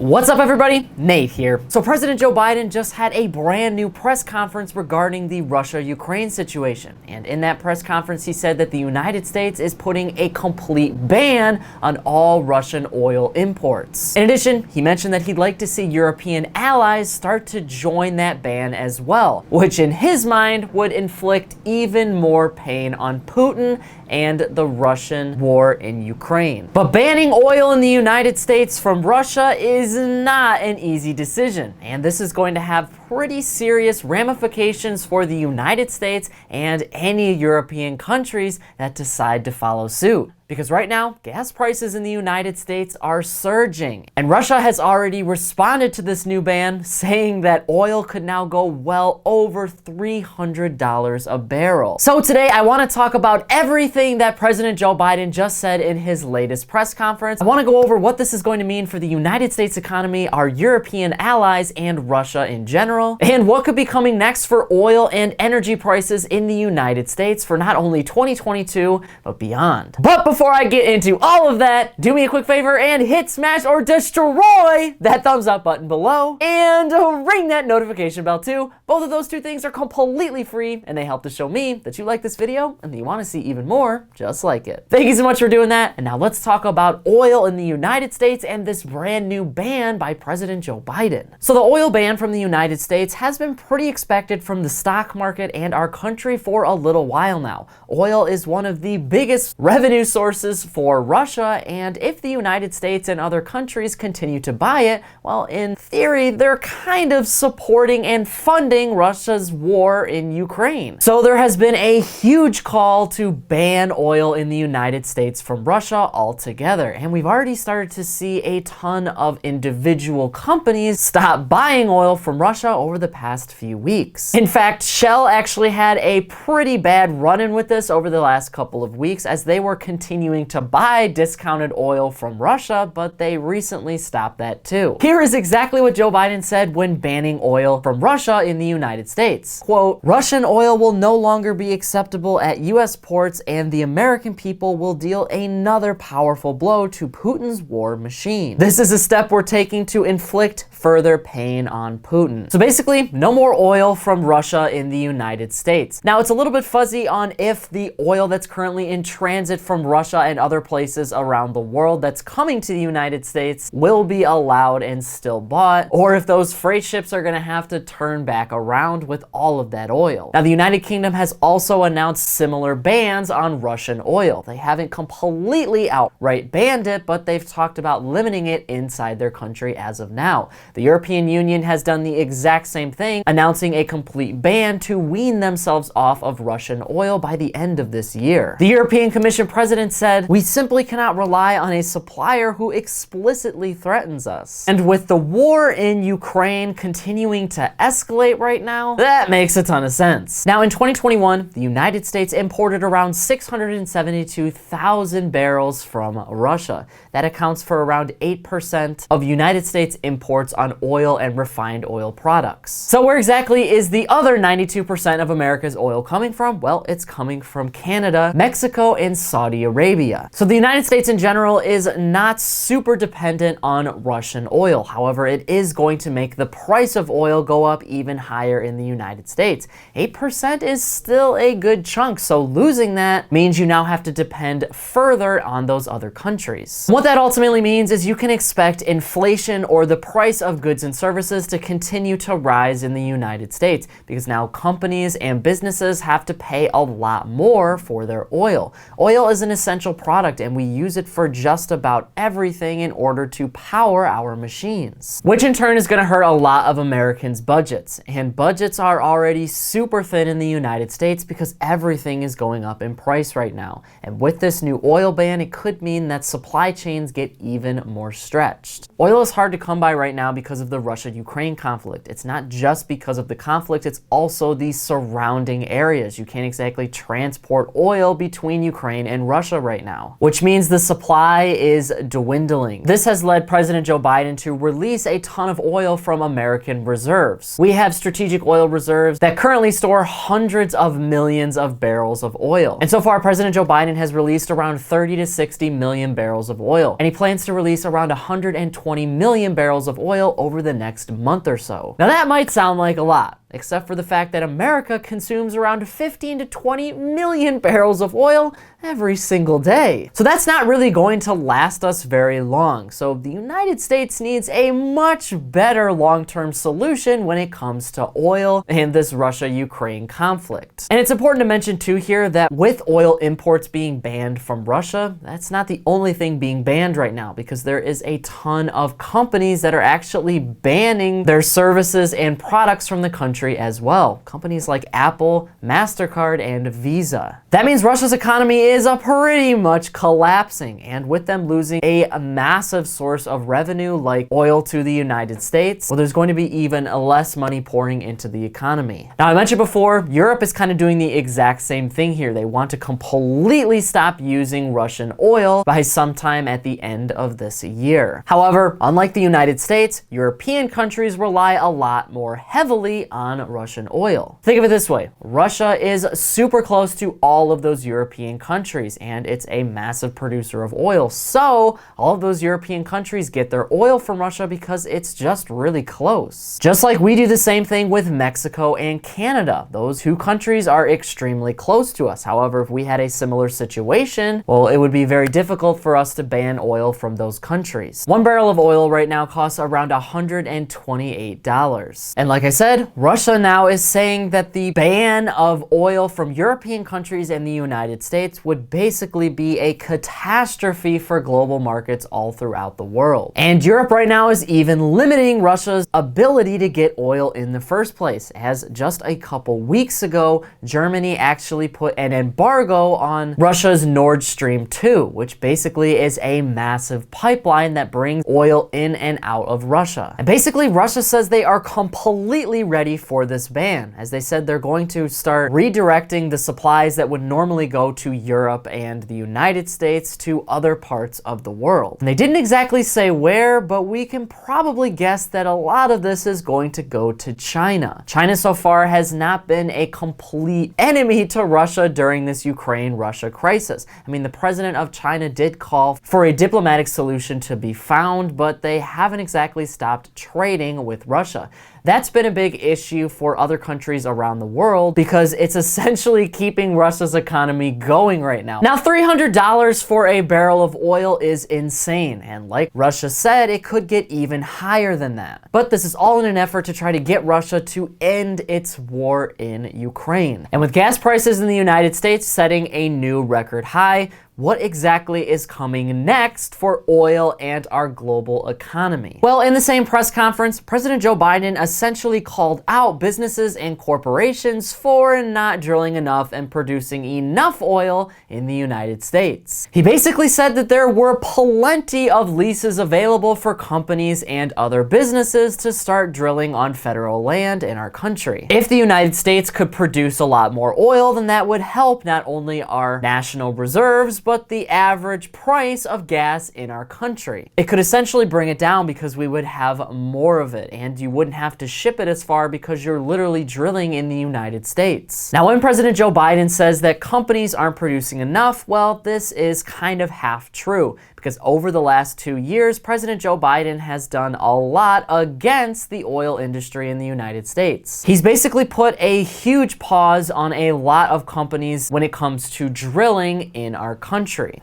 What's up, everybody? Nate here. So President Joe Biden just had a brand new press conference regarding the Russia-Ukraine situation. And in that press conference, he said that the United States is putting a complete ban on all Russian oil imports. In addition, he mentioned that he'd like to see European allies start to join that ban as well, which in his mind would inflict even more pain on Putin and the Russian war in Ukraine. But banning oil in the United States from Russia is not an easy decision, and this is going to have pretty serious ramifications for the United States and any European countries that decide to follow suit. Because right now, gas prices in the United States are surging. And Russia has already responded to this new ban, saying that oil could now go well over $300 a barrel. So today, I want to talk about everything that President Joe Biden just said in his latest press conference. I want to go over what this is going to mean for the United States economy, our European allies, and Russia in general, and what could be coming next for oil and energy prices in the United States for not only 2022, but beyond. But before I get into all of that, do me a quick favor and hit, smash, or destroy that thumbs up button below and ring that notification bell too. Both of those two things are completely free and they help to show me that you like this video and that you want to see even more just like it. Thank you so much for doing that. And now let's talk about oil in the United States and this brand new ban by President Joe Biden. So the oil ban from the United States has been pretty expected from the stock market and our country for a little while now. Oil is one of the biggest revenue sources for Russia, and if the United States and other countries continue to buy it, well, in theory, they're kind of supporting and funding Russia's war in Ukraine. So there has been a huge call to ban oil in the United States from Russia altogether, and we've already started to see a ton of individual companies stop buying oil from Russia over the past few weeks. In fact, Shell actually had a pretty bad run-in with this over the last couple of weeks as they were continuing to buy discounted oil from Russia, but they recently stopped that too. Here is exactly what Joe Biden said when banning oil from Russia in the United States. Quote, "Russian oil will no longer be acceptable at US ports, and the American people will deal another powerful blow to Putin's war machine. This is a step we're taking to inflict further pain on Putin." So basically, no more oil from Russia in the United States. Now, it's a little bit fuzzy on if the oil that's currently in transit from Russia and other places around the world that's coming to the United States will be allowed and still bought, or if those freight ships are going to have to turn back around with all of that oil. Now, the United Kingdom has also announced similar bans on Russian oil. They haven't completely outright banned it, but they've talked about limiting it inside their country as of now. The European Union has done the exact same thing, announcing a complete ban to wean themselves off of Russian oil by the end of this year. The European Commission president said, "We simply cannot rely on a supplier who explicitly threatens us." And with the war in Ukraine continuing to escalate right now, that makes a ton of sense. Now, in 2021, the United States imported around 672,000 barrels from Russia. That accounts for around 8% of United States imports on oil and refined oil products. So where exactly is the other 92% of America's oil coming from? Well, it's coming from Canada, Mexico, and Saudi Arabia. So the United States in general is not super dependent on Russian oil. However, it is going to make the price of oil go up even higher in the United States. 8% is still a good chunk, so losing that means you now have to depend further on those other countries. What that ultimately means is you can expect inflation or the price of goods and services to continue to rise in the United States because now companies and businesses have to pay a lot more for their oil. Oil is an essential product and we use it for just about everything in order to power our machines, which in turn is going to hurt a lot of Americans' budgets. And budgets are already super thin in the United States because everything is going up in price right now. And with this new oil ban, it could mean that supply chains get even more stretched. Oil is hard to come by right now because of the Russia-Ukraine conflict. It's not just because of the conflict, it's also the surrounding areas. You can't exactly transport oil between Ukraine and Russia right now, which means the supply is dwindling. This has led President Joe Biden to release a ton of oil from American reserves. We have strategic oil reserves that currently store hundreds of millions of barrels of oil. And so far, President Joe Biden has released around 30 to 60 million barrels of oil, and he plans to release around 120 million barrels of oil over the next month or so. Now that might sound like a lot, except for the fact that America consumes around 15 to 20 million barrels of oil every single day. So that's not really going to last us very long. So the United States needs a much better long-term solution when it comes to oil in this Russia-Ukraine conflict. And it's important to mention too here that with oil imports being banned from Russia, that's not the only thing being banned right now, because there is a ton of companies that are actually banning their services and products from the country as well. Companies like Apple, MasterCard, and Visa. That means Russia's economy is pretty much collapsing, and with them losing a massive source of revenue like oil to the United States, well, there's going to be even less money pouring into the economy. Now, I mentioned before, Europe is kind of doing the exact same thing here. They want to completely stop using Russian oil by sometime at the end of this year. However, unlike the United States, European countries rely a lot more heavily on Russian oil. Think of it this way. Russia is super close to all of those European countries, and it's a massive producer of oil. So all of those European countries get their oil from Russia because it's just really close. Just like we do the same thing with Mexico and Canada. Those two countries are extremely close to us. However, if we had a similar situation, well, it would be very difficult for us to ban oil from those countries. One barrel of oil right now costs around $128. And like I said, Russia now is saying that the ban of oil from European countries and the United States would basically be a catastrophe for global markets all throughout the world. And Europe right now is even limiting Russia's ability to get oil in the first place, as just a couple weeks ago, Germany actually put an embargo on Russia's Nord Stream 2, which basically is a massive pipeline that brings oil in and out of Russia. And basically, Russia says they are completely ready for this ban, as they said they're going to start redirecting the supplies that would normally go to Europe and the United States to other parts of the world. And they didn't exactly say where, but we can probably guess that a lot of this is going to go to China. China so far has not been a complete enemy to Russia during this Ukraine-Russia crisis. I mean, the president of China did call for a diplomatic solution to be found, but they haven't exactly stopped trading with Russia. That's been a big issue for other countries around the world because it's essentially keeping Russia's economy going right now. Now, $300 for a barrel of oil is insane, and like Russia said, it could get even higher than that. But this is all in an effort to try to get Russia to end its war in Ukraine. And with gas prices in the United States setting a new record high, what exactly is coming next for oil and our global economy? Well, in the same press conference, President Joe Biden essentially called out businesses and corporations for not drilling enough and producing enough oil in the United States. He basically said that there were plenty of leases available for companies and other businesses to start drilling on federal land in our country. If the United States could produce a lot more oil, then that would help not only our national reserves, but the average price of gas in our country. It could essentially bring it down because we would have more of it, and you wouldn't have to ship it as far because you're literally drilling in the United States. Now, when President Joe Biden says that companies aren't producing enough, well, this is kind of half true, because over the last 2 years, President Joe Biden has done a lot against the oil industry in the United States. He's basically put a huge pause on a lot of companies when it comes to drilling in our country.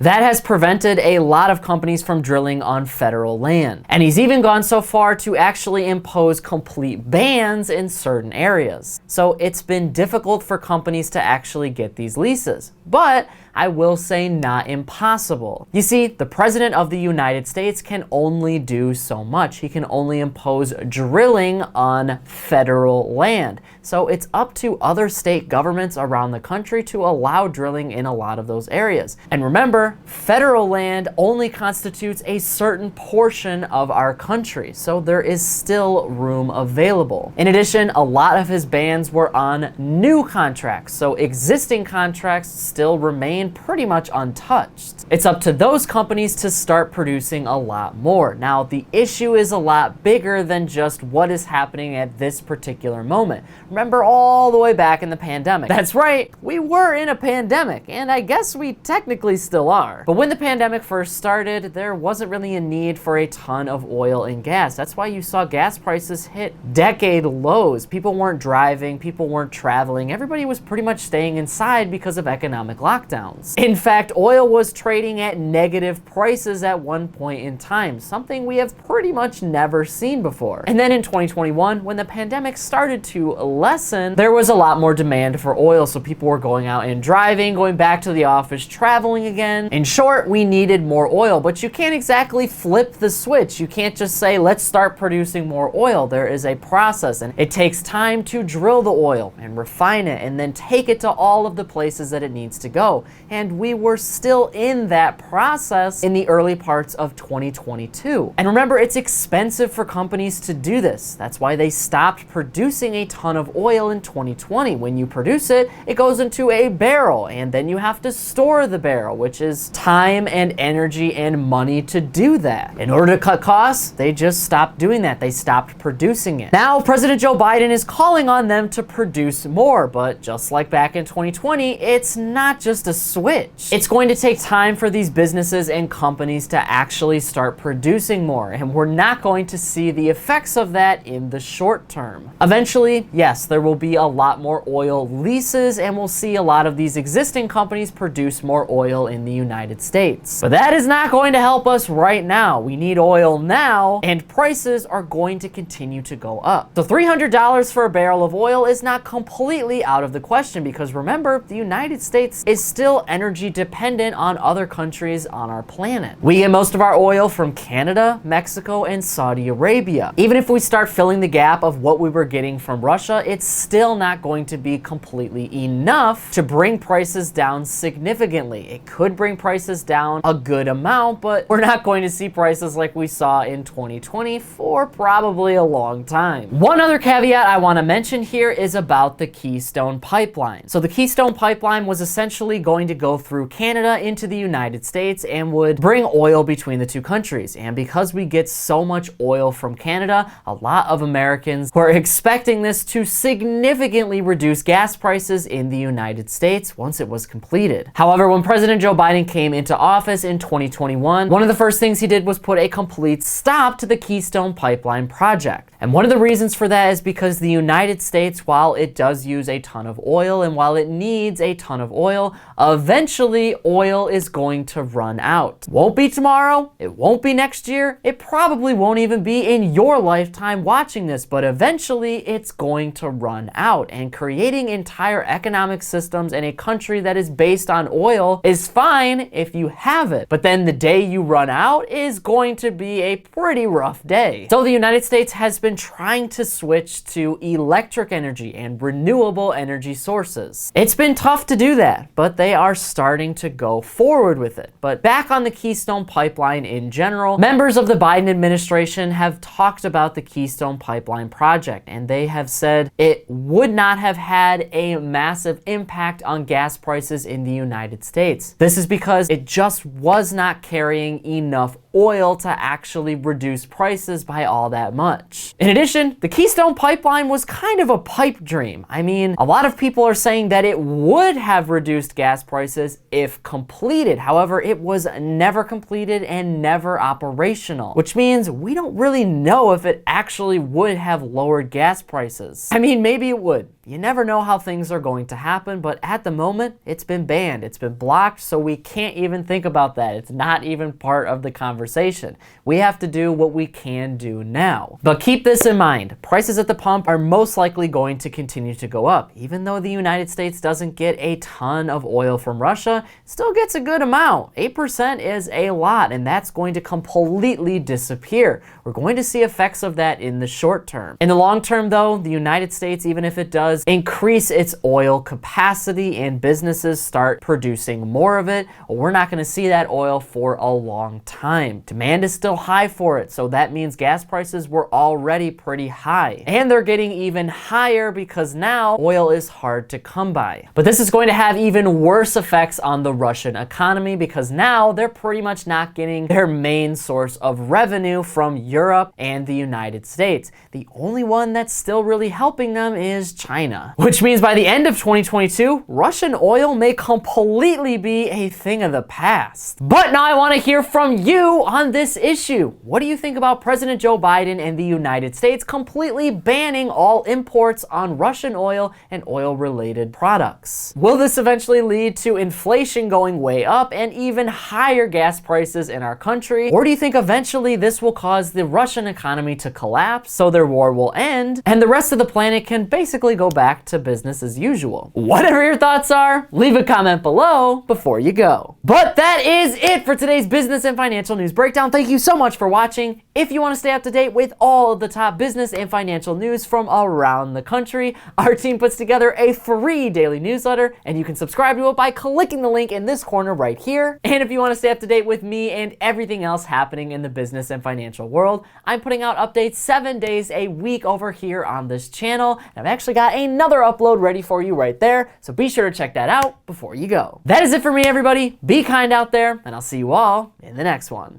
That has prevented a lot of companies from drilling on federal land. And he's even gone so far to actually impose complete bans in certain areas. So it's been difficult for companies to actually get these leases. But I will say not impossible. You see, the President of the United States can only do so much. He can only impose drilling on federal land. So it's up to other state governments around the country to allow drilling in a lot of those areas. And remember, federal land only constitutes a certain portion of our country, so there is still room available. In addition, a lot of his bans were on new contracts, so existing contracts still remain remain pretty much untouched. It's up to those companies to start producing a lot more. Now, the issue is a lot bigger than just what is happening at this particular moment. Remember all the way back in the pandemic. That's right, we were in a pandemic, and I guess we technically still are. But when the pandemic first started, there wasn't really a need for a ton of oil and gas. That's why you saw gas prices hit decade lows. People weren't driving, people weren't traveling, everybody was pretty much staying inside because of economic lockdowns. In fact, oil was trading at negative prices at one point in time, something we have pretty much never seen before. And then in 2021, when the pandemic started to lessen, there was a lot more demand for oil, so people were going out and driving, going back to the office, traveling again. In short, we needed more oil, but you can't exactly flip the switch. You can't just say, let's start producing more oil. There is a process, and it takes time to drill the oil and refine it and then take it to all of the places that it needs to go. And we were still in that process in the early parts of 2022. And remember, it's expensive for companies to do this. That's why they stopped producing a ton of oil in 2020. When you produce it, it goes into a barrel, and then you have to store the barrel, which is time and energy and money to do that. In order to cut costs, they just stopped doing that. They stopped producing it. Now, President Joe Biden is calling on them to produce more, but just like back in 2020, it's not just a switch. It's going to take time for these businesses and companies to actually start producing more, and we're not going to see the effects of that in the short term. Eventually, yes, there will be a lot more oil leases, and we'll see a lot of these existing companies produce more oil in the United States. But that is not going to help us right now. We need oil now, and prices are going to continue to go up. So $300 for a barrel of oil is not completely out of the question, because remember, the United States is still energy dependent on other countries on our planet. We get most of our oil from Canada, Mexico, and Saudi Arabia. Even if we start filling the gap of what we were getting from Russia, it's still not going to be completely enough to bring prices down significantly. It could bring prices down a good amount, but we're not going to see prices like we saw in 2020 for probably a long time. One other caveat I want to mention here is about the Keystone Pipeline. So the Keystone Pipeline was essentially going to go through Canada into the United States and would bring oil between the two countries. And because we get so much oil from Canada, a lot of Americans were expecting this to significantly reduce gas prices in the United States once it was completed. However, when President Joe Biden came into office in 2021, one of the first things he did was put a complete stop to the Keystone Pipeline project. And one of the reasons for that is because the United States, while it does use a ton of oil and while it needs a ton of oil, eventually oil is going to run out. Won't be tomorrow, it won't be next year, it probably won't even be in your lifetime watching this, but eventually it's going to run out. And creating entire economic systems in a country that is based on oil is fine if you have it, but then the day you run out is going to be a pretty rough day. So the United States has been trying to switch to electric energy and renewable energy sources. It's been tough to do that, but they are starting to go forward with it. But back on the Keystone Pipeline in general, members of the Biden administration have talked about the Keystone Pipeline project, and they have said it would not have had a massive impact on gas prices in the United States. This is because it just was not carrying enough oil to actually reduce prices by all that much. In addition, the Keystone Pipeline was kind of a pipe dream. I mean, a lot of people are saying that it would have reduced gas prices if completed. However, it was never completed and never operational, which means we don't really know if it actually would have lowered gas prices. I mean, maybe it would. You never know how things are going to happen, but at the moment, it's been banned, it's been blocked, so we can't even think about that. It's not even part of the conversation. We have to do what we can do now. But keep this in mind, prices at the pump are most likely going to continue to go up. Even though the United States doesn't get a ton of oil from Russia, it still gets a good amount. 8% is a lot, and that's going to completely disappear. We're going to see effects of that in the short term. In the long term, though, the United States, even if it does does increase its oil capacity and businesses start producing more of it, we're not going to see that oil for a long time. Demand is still high for it, so that means gas prices were already pretty high. And they're getting even higher because now oil is hard to come by. But this is going to have even worse effects on the Russian economy because now they're pretty much not getting their main source of revenue from Europe and the United States. The only one that's still really helping them is China. Which means by the end of 2022, Russian oil may completely be a thing of the past. But now I want to hear from you on this issue. What do you think about President Joe Biden and the United States completely banning all imports on Russian oil and oil-related products? Will this eventually lead to inflation going way up and even higher gas prices in our country? Or do you think eventually this will cause the Russian economy to collapse so their war will end and the rest of the planet can basically go back to business as usual? Whatever your thoughts are, leave a comment below before you go. But that is it for today's business and financial news breakdown. Thank you so much for watching. If you want to stay up to date with all of the top business and financial news from around the country, our team puts together a free daily newsletter and you can subscribe to it by clicking the link in this corner right here. And if you want to stay up to date with me and everything else happening in the business and financial world, I'm putting out updates 7 days a week over here on this channel. And I've actually got another upload ready for you right there, so be sure to check that out before you go. That is it for me, everybody. Be kind out there, and I'll see you all in the next one.